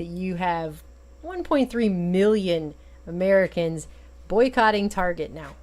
that you have 1.3 million Americans boycotting Target now.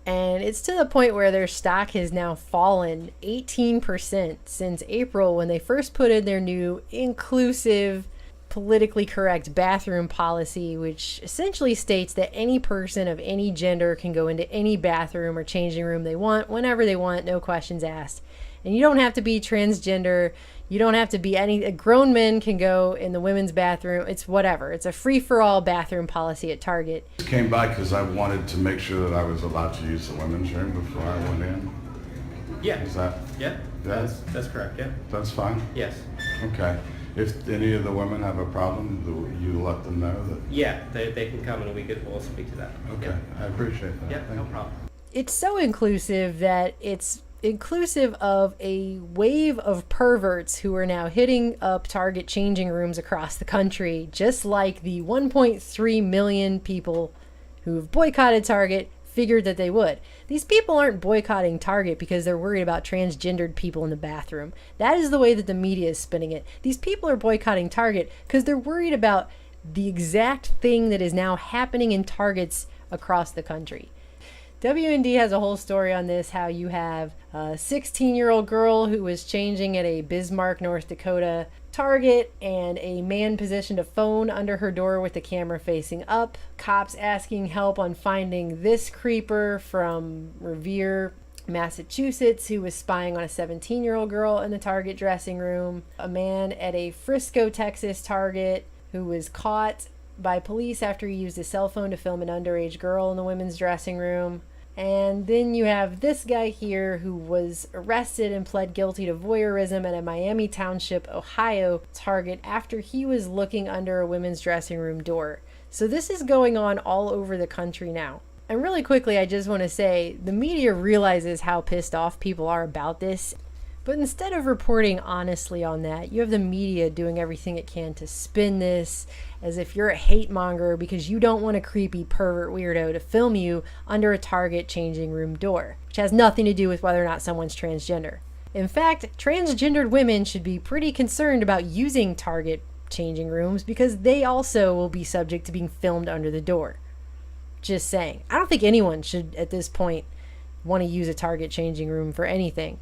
And it's to the point where their stock has now fallen 18% since April, when they first put in their new inclusive, politically correct bathroom policy, which essentially states that any person of any gender can go into any bathroom or changing room they want, whenever they want, no questions asked. And you don't have to be transgender. You don't have to be grown men can go in the women's bathroom. It's whatever. It's a free-for-all bathroom policy at Target. I came by because I wanted to make sure that I was allowed to use the women's room before I went in. Yeah. Is that? Yeah. Yeah? That's correct. Yeah. That's fine? Yes. Okay. If any of the women have a problem, do you let them know that? Yeah, they can come and we'll speak to that. Okay. Yeah. I appreciate that. Yeah, Thank no you. problem. It's so inclusive that it's inclusive of a wave of perverts who are now hitting up Target changing rooms across the country, just like the 1.3 million people who've boycotted Target figured that they would. These people aren't boycotting Target because they're worried about transgendered people in the bathroom. That is the way that the media is spinning it. These people are boycotting Target because they're worried about the exact thing that is now happening in Targets across the country. WND has a whole story on this, how you have a 16-year-old girl who was changing at a Bismarck, North Dakota Target, and a man positioned a phone under her door with the camera facing up. Cops asking help on finding this creeper from Revere, Massachusetts, who was spying on a 17-year-old girl in the Target dressing room. A man at a Frisco, Texas Target who was caught by police after he used a cell phone to film an underage girl in the women's dressing room. And then you have this guy here who was arrested and pled guilty to voyeurism at a Miami Township, Ohio Target after he was looking under a women's dressing room door. So this is going on all over the country now. And really quickly, I just want to say the media realizes how pissed off people are about this. But instead of reporting honestly on that, you have the media doing everything it can to spin this as if you're a hate monger because you don't want a creepy pervert weirdo to film you under a Target changing room door, which has nothing to do with whether or not someone's transgender. In fact, transgendered women should be pretty concerned about using Target changing rooms because they also will be subject to being filmed under the door. Just saying. I don't think anyone should at this point want to use a Target changing room for anything.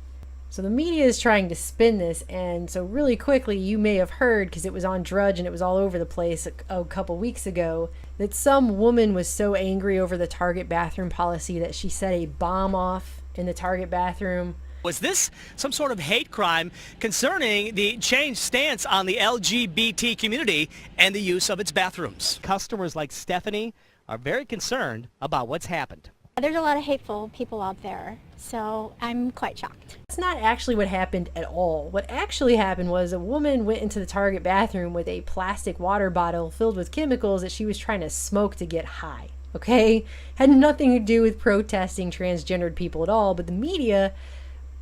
So the media is trying to spin this, and so really quickly you may have heard, because it was on Drudge and it was all over the place a couple weeks ago, that some woman was so angry over the Target bathroom policy that she set a bomb off in the Target bathroom. Was this some sort of hate crime concerning the changed stance on the LGBT community and the use of its bathrooms? Customers like Stephanie are very concerned about what's happened. There's a lot of hateful people out there, so I'm quite shocked. That's not actually what happened at all. What actually happened was a woman went into the Target bathroom with a plastic water bottle filled with chemicals that she was trying to smoke to get high. Okay? Had nothing to do with protesting transgendered people at all, but the media,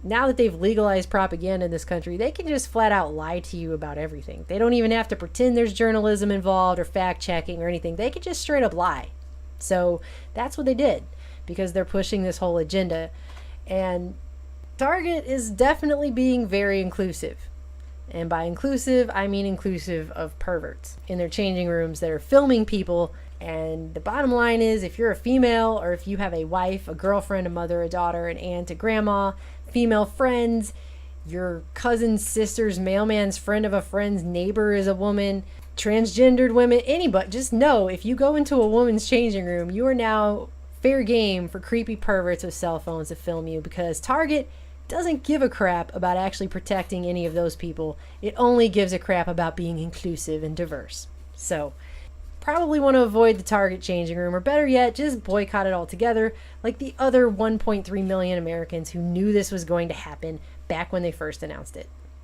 now that they've legalized propaganda in this country, they can just flat out lie to you about everything. They don't even have to pretend there's journalism involved or fact checking or anything. They can just straight up lie. So that's what they did, because they're pushing this whole agenda. And Target is definitely being very inclusive. And by inclusive, I mean inclusive of perverts in their changing rooms that are filming people. And the bottom line is, if you're a female, or if you have a wife, a girlfriend, a mother, a daughter, an aunt, a grandma, female friends, your cousin's sister's mailman's friend of a friend's neighbor is a woman, transgendered women, anybody, just know if you go into a woman's changing room, you are now fair game for creepy perverts with cell phones to film you, because Target doesn't give a crap about actually protecting any of those people. It only gives a crap about being inclusive and diverse. So probably want to avoid the Target changing room, or better yet, just boycott it altogether, like the other 1.3 million Americans who knew this was going to happen back when they first announced it.